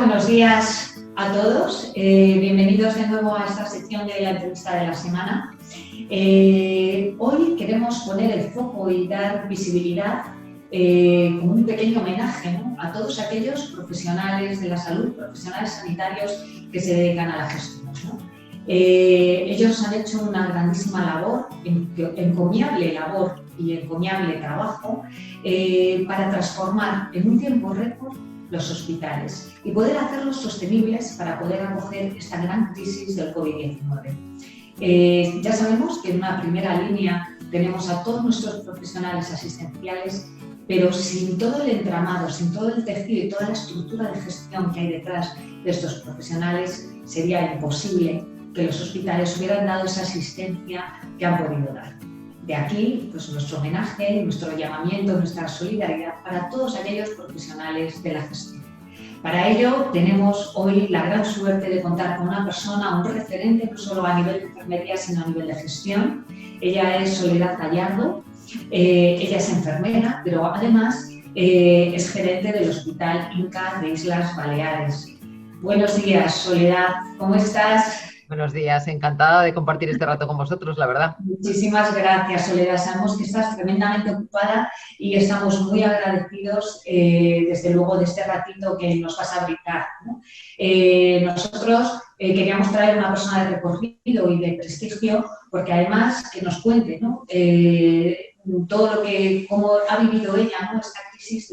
buenos días a todos. Bienvenidos de nuevo a esta sección de la entrevista de la semana. Hoy queremos poner el foco y dar visibilidad como un pequeño homenaje, ¿no?, a todos aquellos profesionales de la salud, profesionales sanitarios que se dedican a la gestión, ¿no? Ellos han hecho una grandísima labor, encomiable labor y encomiable trabajo para transformar en un tiempo récord los hospitales y poder hacerlos sostenibles para poder acoger esta gran crisis del COVID-19. Ya sabemos que en una primera línea tenemos a todos nuestros profesionales asistenciales, pero sin todo el entramado, sin todo el tejido y toda la estructura de gestión que hay detrás de estos profesionales, sería imposible que los hospitales hubieran dado esa asistencia que han podido dar. De aquí, pues, nuestro homenaje, nuestro llamamiento, nuestra solidaridad para todos aquellos profesionales de la gestión. Para ello, tenemos hoy la gran suerte de contar con una persona, un referente, no solo a nivel de enfermería, sino a nivel de gestión. Ella es Soledad Gallardo, ella es enfermera, pero además es gerente del Hospital Inca de Islas Baleares. Buenos días, Soledad, ¿cómo estás? Buenos días, encantada de compartir este rato con vosotros, la verdad. Muchísimas gracias, Soledad. Sabemos que estás tremendamente ocupada y estamos muy agradecidos, desde luego, de este ratito que nos vas a brindar, ¿no? Nosotros queríamos traer una persona de recorrido y de prestigio, porque además que nos cuente, ¿no?, todo lo que, cómo ha vivido ella, ¿no?, esta crisis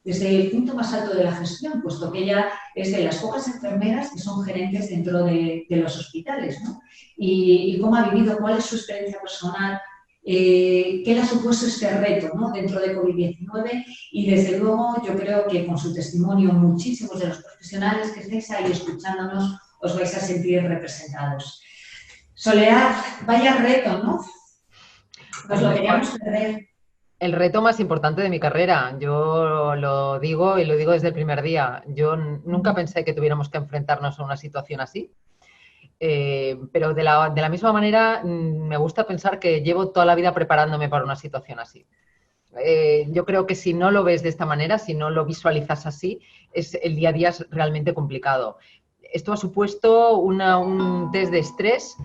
desde el punto más alto de la gestión, puesto que ella es de las pocas enfermeras que son gerentes dentro de los hospitales, ¿no? Y cómo ha vivido, cuál es su experiencia personal, qué le ha supuesto este reto, ¿no?, dentro de COVID-19, y desde luego yo creo que con su testimonio muchísimos de los profesionales que estáis ahí escuchándonos os vais a sentir representados. Soledad, vaya reto, ¿no? Nos lo queríamos perder. El reto más importante de mi carrera, yo lo digo y lo digo desde el primer día. Yo nunca pensé que tuviéramos que enfrentarnos a una situación así, pero de la misma manera me gusta pensar que llevo toda la vida preparándome para una situación así. Yo creo que si no lo ves de esta manera, si no lo visualizas así, el día a día es realmente complicado. Esto ha supuesto un test de estrés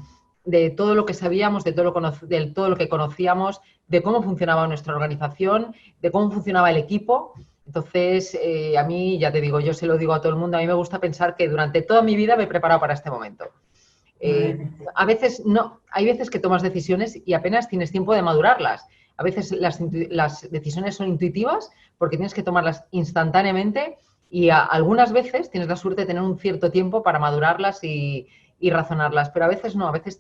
de todo lo que sabíamos, de todo lo que conocíamos, de cómo funcionaba nuestra organización, de cómo funcionaba el equipo. Entonces, a mí, ya te digo, yo se lo digo a todo el mundo, a mí me gusta pensar que durante toda mi vida me he preparado para este momento. A veces no, hay veces que tomas decisiones y apenas tienes tiempo de madurarlas. A veces las decisiones son intuitivas porque tienes que tomarlas instantáneamente y algunas veces tienes la suerte de tener un cierto tiempo para madurarlas y razonarlas, pero a veces no, a veces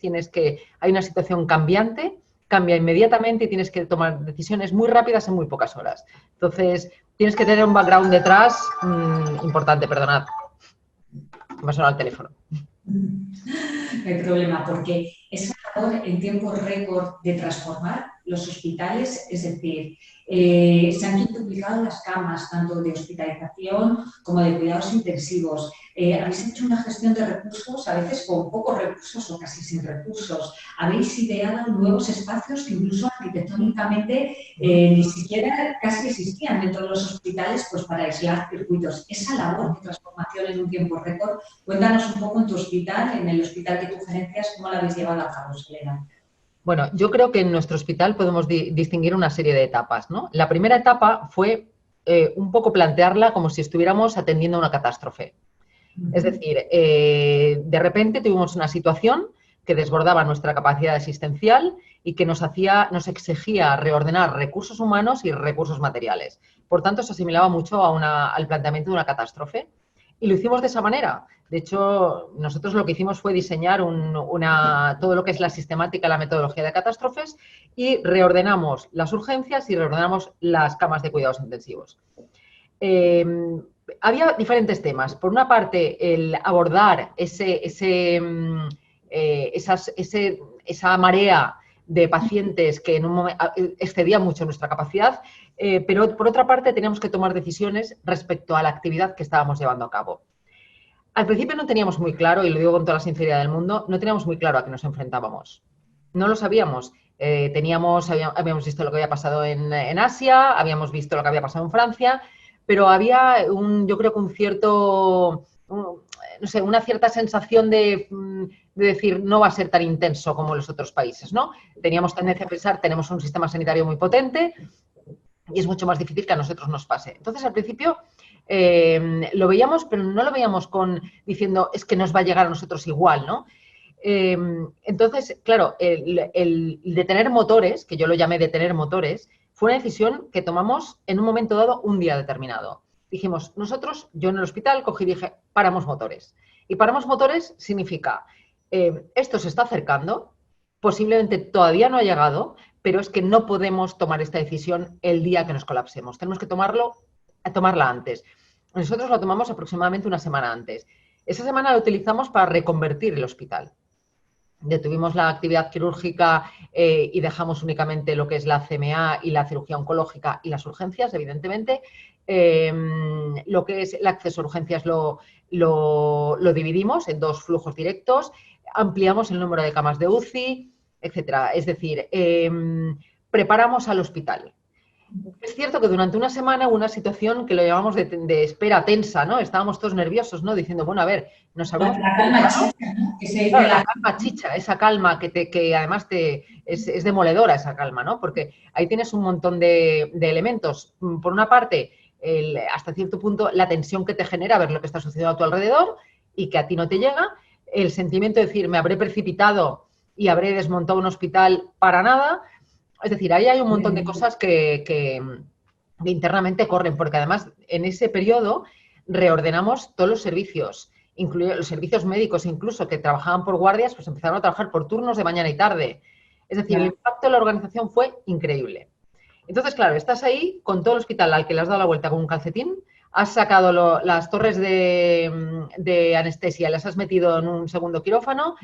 hay una situación cambiante, cambia inmediatamente y tienes que tomar decisiones muy rápidas en muy pocas horas. Entonces, tienes que tener un background detrás importante, perdonad, me ha sonado el teléfono. No hay problema, porque esa labor en tiempo récord de transformar los hospitales, es decir, se han quintuplicado las camas, tanto de hospitalización como de cuidados intensivos. Habéis hecho una gestión de recursos, a veces con pocos recursos o casi sin recursos. Habéis ideado nuevos espacios que incluso arquitectónicamente ni siquiera casi existían dentro de los hospitales, pues para aislar circuitos. Esa labor de transformación en un tiempo récord, cuéntanos un poco en tu hospital, en el hospital que tú gerencias, cómo la habéis llevado a cabo, Soledad. Bueno, yo creo que en nuestro hospital podemos distinguir una serie de etapas, ¿no? La primera etapa fue un poco plantearla como si estuviéramos atendiendo a una catástrofe. Es decir, de repente tuvimos una situación que desbordaba nuestra capacidad asistencial y que nos exigía reordenar recursos humanos y recursos materiales. Por tanto, se asimilaba mucho al planteamiento de una catástrofe. Y lo hicimos de esa manera. De hecho, nosotros lo que hicimos fue diseñar todo lo que es la sistemática, la metodología de catástrofes y reordenamos las urgencias y reordenamos las camas de cuidados intensivos. Había diferentes temas. Por una parte, el abordar esa marea de pacientes que en un momento excedía mucho nuestra capacidad, pero por otra parte teníamos que tomar decisiones respecto a la actividad que estábamos llevando a cabo. Al principio no teníamos muy claro, y lo digo con toda la sinceridad del mundo, no teníamos muy claro a qué nos enfrentábamos. No lo sabíamos. Habíamos visto lo que había pasado en Asia, habíamos visto lo que había pasado en Francia, pero había yo creo que un cierto, no sé, una cierta sensación de decir, no va a ser tan intenso como los otros países, ¿no? Teníamos tendencia a pensar, tenemos un sistema sanitario muy potente y es mucho más difícil que a nosotros nos pase. Entonces, al principio lo veíamos, pero no lo veíamos diciendo, es que nos va a llegar a nosotros igual, ¿no? Entonces, claro, el detener motores, que yo lo llamé detener motores, fue una decisión que tomamos en un momento dado, un día determinado. Dijimos, nosotros, yo en el hospital cogí y dije, paramos motores. Y paramos motores significa, esto se está acercando, posiblemente todavía no ha llegado, pero es que no podemos tomar esta decisión el día que nos colapsemos. Tenemos que tomarla antes. Nosotros lo tomamos aproximadamente una semana antes. Esa semana la utilizamos para reconvertir el hospital. Detuvimos la actividad quirúrgica y dejamos únicamente lo que es la CMA y la cirugía oncológica y las urgencias, evidentemente. Lo que es el acceso a urgencias lo dividimos en 2 flujos directos, ampliamos el número de camas de UCI, etcétera. Es decir, preparamos al hospital. Es cierto que durante una semana hubo una situación que lo llamamos de espera tensa, ¿no? Estábamos todos nerviosos, ¿no? Diciendo, bueno, a ver, nos habremos... La calma chicha, ¿no? Que se dice claro, la calma chicha, esa calma que además es demoledora esa calma, ¿no? Porque ahí tienes un montón de elementos. Por una parte, hasta cierto punto, la tensión que te genera ver lo que está sucediendo a tu alrededor y que a ti no te llega. El sentimiento de decir, me habré precipitado y habré desmontado un hospital para nada. Es decir, ahí hay un montón de cosas que internamente corren, porque además en ese periodo reordenamos todos los servicios, incluidos los servicios médicos incluso, que trabajaban por guardias, pues empezaron a trabajar por turnos de mañana y tarde. Es decir, el impacto de la organización fue increíble. Entonces, claro, estás ahí con todo el hospital al que le has dado la vuelta con un calcetín, has sacado las torres de anestesia, las has metido en un segundo quirófano,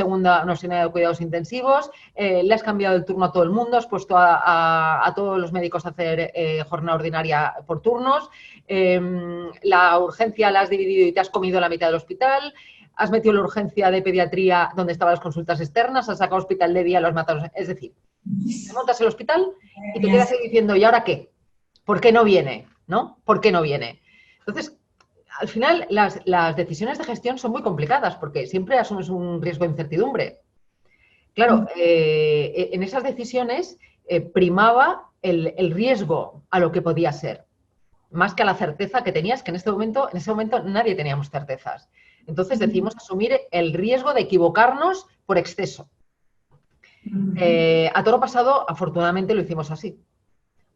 una unidad de cuidados intensivos, le has cambiado el turno a todo el mundo, has puesto a todos los médicos a hacer jornada ordinaria por turnos, la urgencia la has dividido y te has comido la mitad del hospital, has metido la urgencia de pediatría donde estaban las consultas externas, has sacado hospital de día, lo has matado. Es decir, te montas el hospital y te quedas ahí diciendo, ¿y ahora qué? ¿Por qué no viene? ¿No? ¿Por qué no viene? Entonces, al final, las decisiones de gestión son muy complicadas porque siempre asumes un riesgo de incertidumbre. Claro, en esas decisiones primaba el riesgo a lo que podía ser, más que a la certeza que tenías, que en ese momento nadie teníamos certezas. Entonces decidimos asumir el riesgo de equivocarnos por exceso. A toro pasado, afortunadamente, lo hicimos así,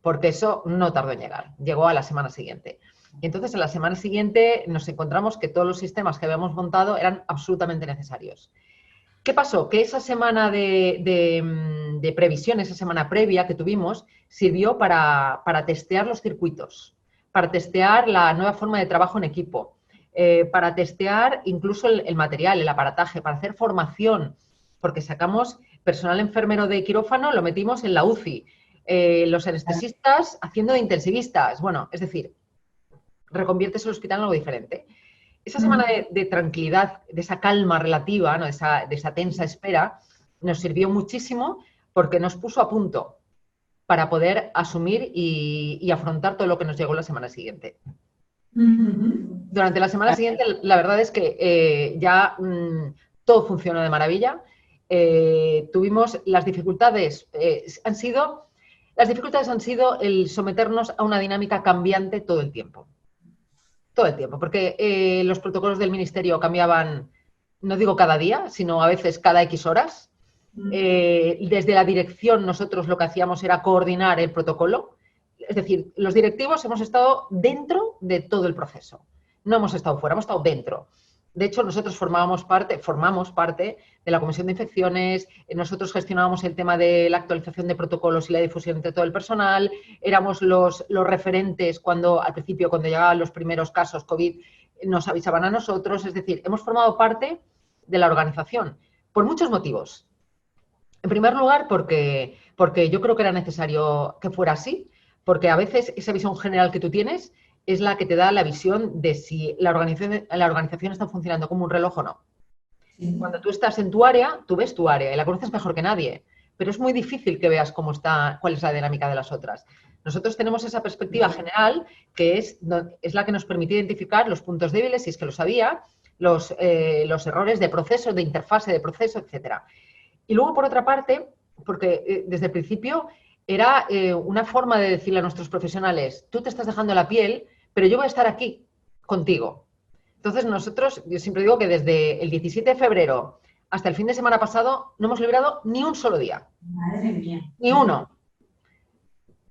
porque eso no tardó en llegar, llegó a la semana siguiente. Y entonces, a la semana siguiente nos encontramos que todos los sistemas que habíamos montado eran absolutamente necesarios. ¿Qué pasó? Que esa semana de previsión, esa semana previa que tuvimos, sirvió para testear los circuitos, para testear la nueva forma de trabajo en equipo, para testear incluso el material, el aparataje, para hacer formación, porque sacamos personal enfermero de quirófano, lo metimos en la UCI, los anestesistas haciendo de intensivistas. Bueno, es decir, reconviertes el hospital en algo diferente. Esa semana de tranquilidad, de esa calma relativa, ¿no? de esa tensa espera, nos sirvió muchísimo porque nos puso a punto para poder asumir y afrontar todo lo que nos llegó la semana siguiente. Durante la semana siguiente, la verdad es que ya todo funcionó de maravilla. Tuvimos las dificultades, han sido el someternos a una dinámica cambiante todo el tiempo. Todo el tiempo, porque los protocolos del ministerio cambiaban, no digo cada día, sino a veces cada X horas. Desde la dirección nosotros lo que hacíamos era coordinar el protocolo. Es decir, los directivos hemos estado dentro de todo el proceso. No hemos estado fuera, hemos estado dentro. De hecho, nosotros formamos parte de la Comisión de Infecciones, nosotros gestionábamos el tema de la actualización de protocolos y la difusión entre todo el personal, éramos los referentes al principio, cuando llegaban los primeros casos COVID, nos avisaban a nosotros, es decir, hemos formado parte de la organización por muchos motivos. En primer lugar, porque yo creo que era necesario que fuera así, porque a veces esa visión general que tú tienes es la que te da la visión de si la organización está funcionando como un reloj o no. Cuando tú estás en tu área, tú ves tu área y la conoces mejor que nadie. pero es muy difícil que veas cuál es la dinámica de las otras. Nosotros tenemos esa perspectiva general que es la que nos permite identificar los puntos débiles, si es que los había, los errores de proceso, de interfase de proceso, etcétera. Y luego, por otra parte, porque desde el principio era una forma de decirle a nuestros profesionales, tú te estás dejando la piel, pero yo voy a estar aquí contigo. Entonces nosotros, yo siempre digo que desde el 17 de febrero hasta el fin de semana pasado no hemos librado ni un solo día. Madre mía. Ni uno.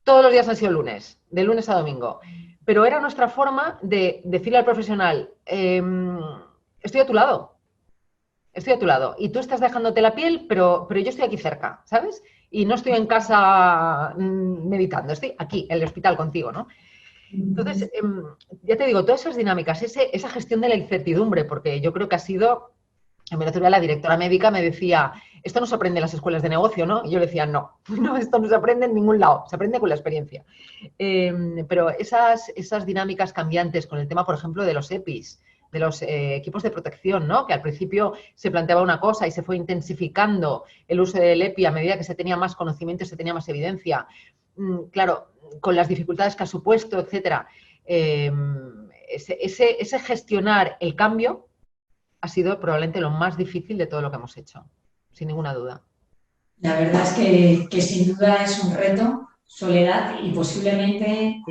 Todos los días han sido lunes, de lunes a domingo. Pero era nuestra forma de decirle al profesional, estoy a tu lado. Estoy a tu lado. Y tú estás dejándote la piel, pero yo estoy aquí cerca, ¿sabes? Y no estoy en casa meditando, estoy aquí, en el hospital contigo, ¿no? Entonces, ya te digo, todas esas dinámicas, esa gestión de la incertidumbre, porque yo creo que ha sido, en Venezuela la directora médica me decía, esto no se aprende en las escuelas de negocio, ¿no? Y yo le decía, no, esto no se aprende en ningún lado, se aprende con la experiencia. Pero esas dinámicas cambiantes con el tema, por ejemplo, de los EPIs, de los equipos de protección, ¿no? Que al principio se planteaba una cosa y se fue intensificando el uso del EPI a medida que se tenía más conocimiento, se tenía más evidencia. Claro, con las dificultades que ha supuesto, etcétera. Ese gestionar el cambio ha sido probablemente lo más difícil de todo lo que hemos hecho, sin ninguna duda. La verdad es que sin duda es un reto, Soledad, y posiblemente,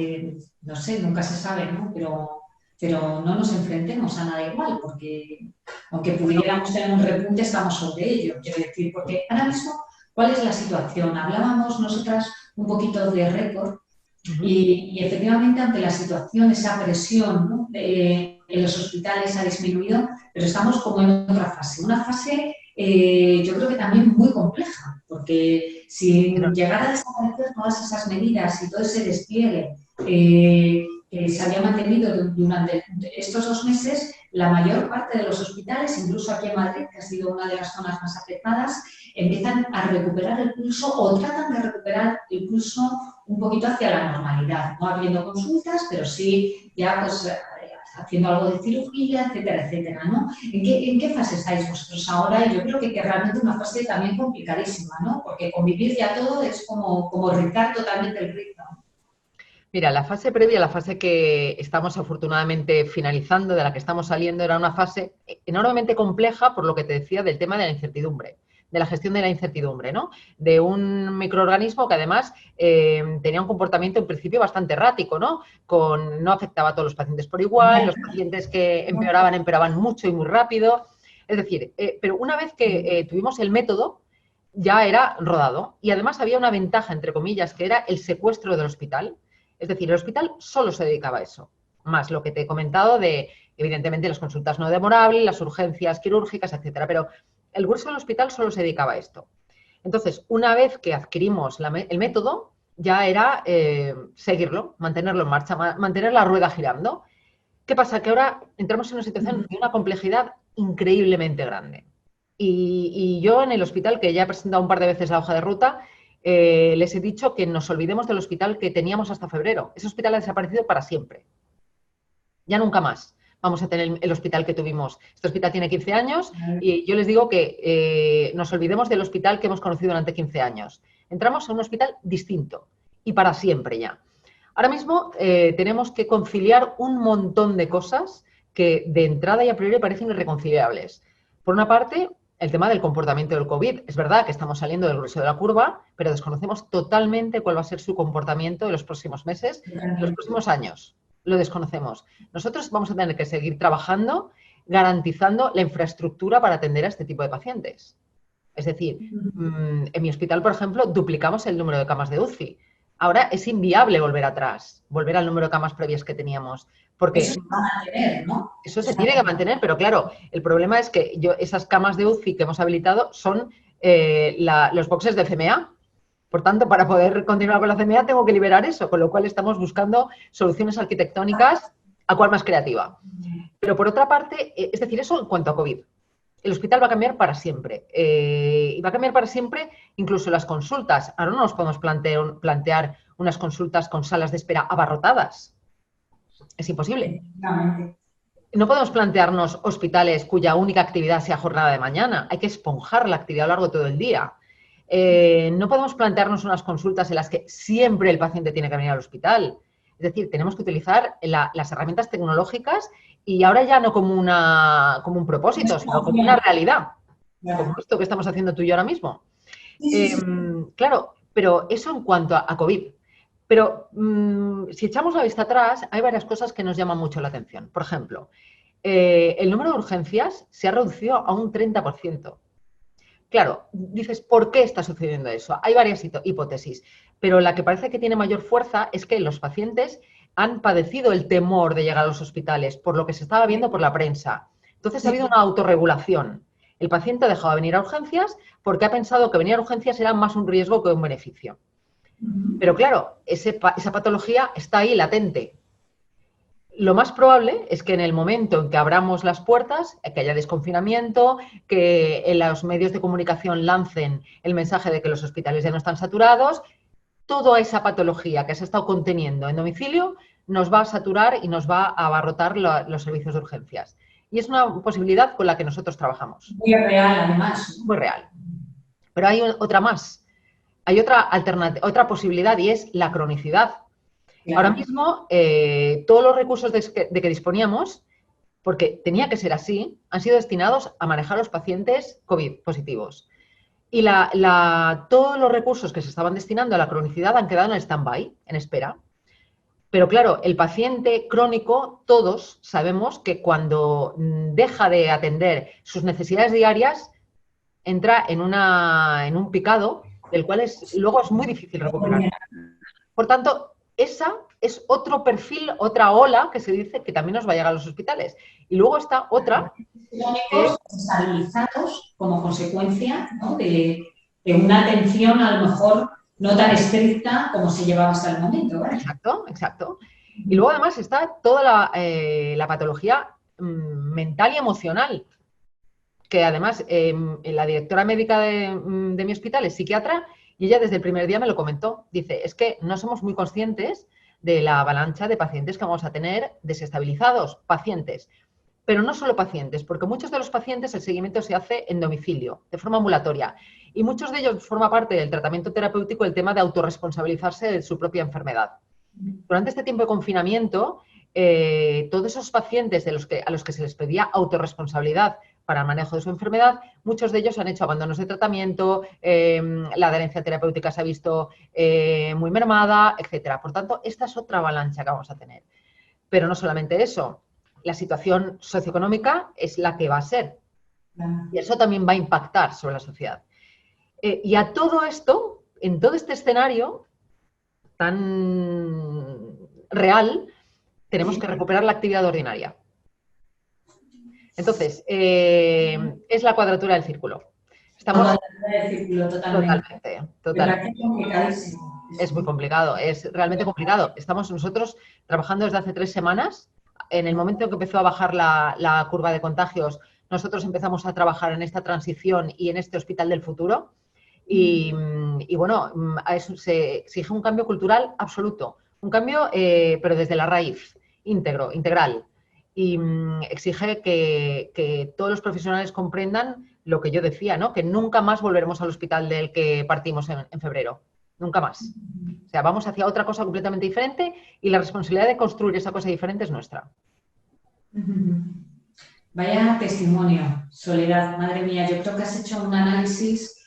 no sé, nunca se sabe, ¿no? Pero no nos enfrentemos a nada igual, porque aunque pudiéramos tener un repunte, estamos sobre ello. Quiero decir, porque ahora mismo, ¿cuál es la situación? Hablábamos nosotras un poquito de récord y efectivamente ante la situación, esa presión, ¿no? En los hospitales ha disminuido, pero estamos como en otra fase. Una fase, yo creo que también muy compleja, porque si llegara a desaparecer todas esas medidas y todo ese despliegue que se había mantenido durante estos 2 meses, la mayor parte de los hospitales, incluso aquí en Madrid, que ha sido una de las zonas más afectadas, empiezan a recuperar el pulso o tratan de recuperar el pulso un poquito hacia la normalidad, no habiendo consultas, pero sí ya pues haciendo algo de cirugía, etcétera, etcétera, ¿no? ¿En qué fase estáis vosotros ahora? Y yo creo que realmente una fase también complicadísima, ¿no? Porque convivir ya todo es como rizar totalmente el ritmo. Mira, la fase previa, la fase que estamos afortunadamente finalizando, de la que estamos saliendo, era una fase enormemente compleja por lo que te decía del tema de la incertidumbre, de la gestión de la incertidumbre, ¿no? De un microorganismo que además tenía un comportamiento en principio bastante errático, ¿no? No afectaba a todos los pacientes por igual, los pacientes que empeoraban mucho y muy rápido. Es decir, pero una vez que tuvimos el método, ya era rodado. Y además había una ventaja, entre comillas, que era el secuestro del hospital. Es decir, el hospital solo se dedicaba a eso, más lo que te he comentado de, evidentemente, las consultas no demorables, las urgencias quirúrgicas, etcétera. Pero el grueso del hospital solo se dedicaba a esto. Entonces, una vez que adquirimos el método, ya era seguirlo, mantenerlo en marcha, mantener la rueda girando. ¿Qué pasa? Que ahora entramos en una situación de una complejidad increíblemente grande. Y yo en el hospital, que ya he presentado un par de veces la hoja de ruta, les he dicho que nos olvidemos del hospital que teníamos hasta febrero. Ese hospital ha desaparecido para siempre. Ya nunca más vamos a tener el hospital que tuvimos. Este hospital tiene 15 años y yo les digo que nos olvidemos del hospital que hemos conocido durante 15 años. Entramos a un hospital distinto y para siempre ya. Ahora mismo tenemos que conciliar un montón de cosas que de entrada y a priori parecen irreconciliables. Por una parte, el tema del comportamiento del COVID. Es verdad que estamos saliendo del grueso de la curva, pero desconocemos totalmente cuál va a ser su comportamiento en los próximos meses, en los próximos años. Lo desconocemos. Nosotros vamos a tener que seguir trabajando, garantizando la infraestructura para atender a este tipo de pacientes. Es decir, en mi hospital, por ejemplo, duplicamos el número de camas de UCI. Ahora es inviable volver atrás, volver al número de camas previas que teníamos. Porque eso se va a mantener, ¿no? Eso se tiene que mantener, pero claro, el problema es que esas camas de UCI que hemos habilitado son los boxes de CMA. Por tanto, para poder continuar con la CMA tengo que liberar eso, con lo cual estamos buscando soluciones arquitectónicas a cual más creativa. Pero por otra parte, es decir, eso en cuanto a COVID. El hospital va a cambiar para siempre. Y va a cambiar para siempre incluso las consultas. Ahora no nos podemos plantear unas consultas con salas de espera abarrotadas. Es imposible. No podemos plantearnos hospitales cuya única actividad sea jornada de mañana. Hay que esponjar la actividad a lo largo de todo el día. No podemos plantearnos unas consultas en las que siempre el paciente tiene que venir al hospital. Es decir, tenemos que utilizar las herramientas tecnológicas y ahora ya no como un propósito, sino como una realidad, como esto que estamos haciendo tú y yo ahora mismo. Claro, pero eso en cuanto a COVID. Pero si echamos la vista atrás, hay varias cosas que nos llaman mucho la atención. Por ejemplo, el número de urgencias se ha reducido a un 30%. Claro, dices, ¿por qué está sucediendo eso? Hay varias hipótesis, pero la que parece que tiene mayor fuerza es que los pacientes han padecido el temor de llegar a los hospitales, por lo que se estaba viendo por la prensa. Entonces ha habido una autorregulación. El paciente ha dejado de venir a urgencias porque ha pensado que venir a urgencias era más un riesgo que un beneficio. Pero claro, esa patología está ahí latente. Lo más probable es que en el momento en que abramos las puertas, que haya desconfinamiento, que en los medios de comunicación lancen el mensaje de que los hospitales ya no están saturados, toda esa patología que se ha estado conteniendo en domicilio nos va a saturar y nos va a abarrotar los servicios de urgencias. Y es una posibilidad con la que nosotros trabajamos. Muy real, además. Muy real. Pero hay otra más. Hay otra posibilidad y es la cronicidad. Claro. Ahora mismo, todos los recursos de que disponíamos, porque tenía que ser así, han sido destinados a manejar a los pacientes COVID positivos. Y todos los recursos que se estaban destinando a la cronicidad han quedado en stand-by, en espera. Pero claro, el paciente crónico, todos sabemos que cuando deja de atender sus necesidades diarias, entra en un picado del cual luego es muy difícil recuperar. Por tanto, esa es otro perfil, otra ola que se dice que también nos va a llegar a los hospitales. Y luego está otra... Crónicos estabilizados como consecuencia, ¿no?, de una atención a lo mejor no tan estricta como se llevaba hasta el momento, ¿vale? Exacto, exacto. Y luego además está toda la patología mental y emocional, que además la directora médica de mi hospital es psiquiatra y ella desde el primer día me lo comentó. Dice, es que no somos muy conscientes de la avalancha de pacientes que vamos a tener desestabilizados, pacientes. Pero no solo pacientes, porque muchos de los pacientes el seguimiento se hace en domicilio, de forma ambulatoria. Y muchos de ellos forma parte del tratamiento terapéutico el tema de autorresponsabilizarse de su propia enfermedad. Durante este tiempo de confinamiento, todos esos pacientes a los que se les pedía autorresponsabilidad para el manejo de su enfermedad, muchos de ellos han hecho abandonos de tratamiento, la adherencia terapéutica se ha visto muy mermada, etcétera. Por tanto, esta es otra avalancha que vamos a tener. Pero no solamente eso, la situación socioeconómica es la que va a ser. Y eso también va a impactar sobre la sociedad. Y a todo esto, en todo este escenario tan real, tenemos que recuperar la actividad ordinaria. Entonces, es la cuadratura del círculo. Estamos... La cuadratura del círculo, totalmente. Es muy complicado, es realmente complicado. Estamos nosotros trabajando desde hace 3 semanas. En el momento en que empezó a bajar la curva de contagios, nosotros empezamos a trabajar en esta transición y en este hospital del futuro. Y bueno, se exige un cambio cultural absoluto. Un cambio, pero desde la raíz, integral. Y exige que todos los profesionales comprendan lo que yo decía, ¿no? Que nunca más volveremos al hospital del que partimos en febrero. Nunca más. O sea, vamos hacia otra cosa completamente diferente y la responsabilidad de construir esa cosa diferente es nuestra. Vaya testimonio, Soledad. Madre mía, yo creo que has hecho un análisis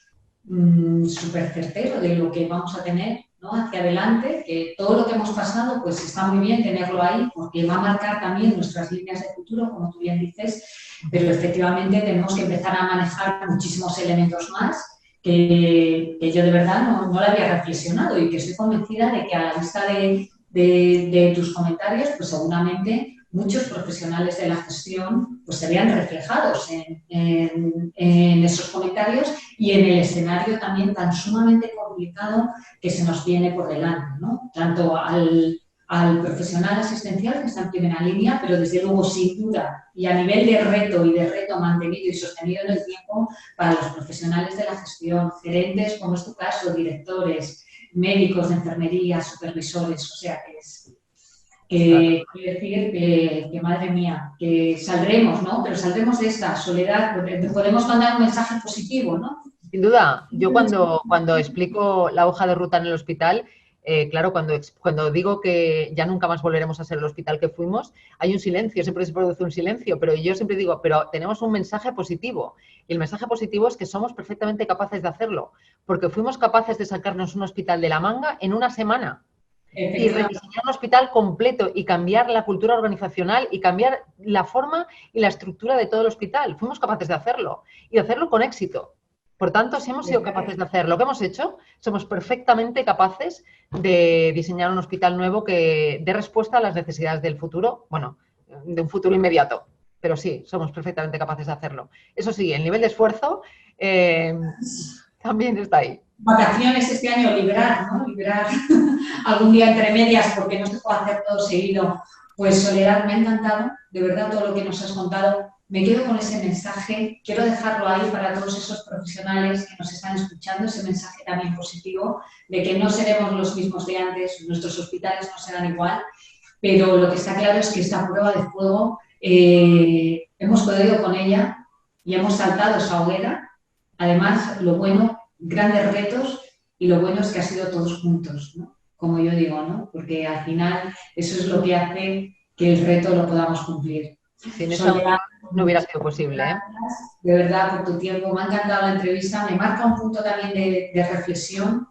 súper certero de lo que vamos a tener, ¿no?, hacia adelante, que todo lo que hemos pasado pues está muy bien tenerlo ahí porque va a marcar también nuestras líneas de futuro, como tú bien dices, pero efectivamente tenemos que empezar a manejar muchísimos elementos más que yo de verdad no lo había reflexionado y que estoy convencida de que a la vista de tus comentarios pues seguramente muchos profesionales de la gestión pues se vean reflejados en esos comentarios y en el escenario también tan sumamente complicado que se nos viene por delante, ¿no? Tanto al profesional asistencial que está en primera línea, pero desde luego sin duda y a nivel de reto mantenido y sostenido en el tiempo para los profesionales de la gestión, gerentes, como es tu caso, directores, médicos de enfermería, supervisores, o sea que es... quiero decir que, madre mía, que saldremos, ¿no? Pero saldremos de esta soledad, podemos mandar un mensaje positivo, ¿no? Sin duda, yo cuando explico la hoja de ruta en el hospital, claro, cuando digo que ya nunca más volveremos a ser el hospital que fuimos, hay un silencio, siempre se produce un silencio, pero yo siempre digo, pero tenemos un mensaje positivo. Y el mensaje positivo es que somos perfectamente capaces de hacerlo, porque fuimos capaces de sacarnos un hospital de la manga en una semana. Y rediseñar un hospital completo y cambiar la cultura organizacional y cambiar la forma y la estructura de todo el hospital. Fuimos capaces de hacerlo y de hacerlo con éxito. Por tanto, si hemos sido capaces de hacer lo que hemos hecho, somos perfectamente capaces de diseñar un hospital nuevo que dé respuesta a las necesidades del futuro, bueno, de un futuro inmediato. Pero sí, somos perfectamente capaces de hacerlo. Eso sí, el nivel de esfuerzo también está ahí. Vacaciones este año, liberar, ¿no? Liberar algún día entre medias porque no se puede hacer todo seguido. Pues Soledad, me ha encantado, de verdad, todo lo que nos has contado. Me quedo con ese mensaje, quiero dejarlo ahí para todos esos profesionales que nos están escuchando, ese mensaje también positivo de que no seremos los mismos de antes, nuestros hospitales no serán igual, pero lo que está claro es que esta prueba de fuego hemos podido con ella y hemos saltado esa hoguera. Además, lo bueno, grandes retos, y lo bueno es que ha sido todos juntos, ¿no? Como yo digo, ¿no? Porque al final eso es lo que hace que el reto lo podamos cumplir. Sin esa unión no hubiera sido posible, ¿eh? Gracias, de verdad, por tu tiempo. Me ha encantado la entrevista. Me marca un punto también de reflexión.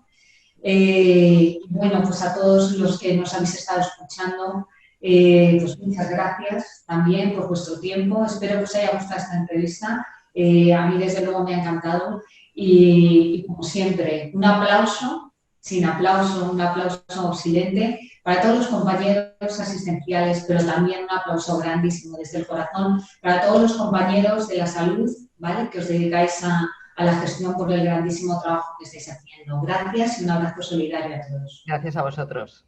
Bueno, pues a todos los que nos habéis estado escuchando, pues muchas gracias también por vuestro tiempo. Espero que os haya gustado esta entrevista. A mí, desde luego, me ha encantado. Y como siempre, un aplauso, sin aplauso, un aplauso silente para todos los compañeros asistenciales, pero también un aplauso grandísimo desde el corazón para todos los compañeros de la salud, ¿vale? Que os dedicáis a la gestión por el grandísimo trabajo que estáis haciendo. Gracias y un abrazo solidario a todos. Gracias a vosotros.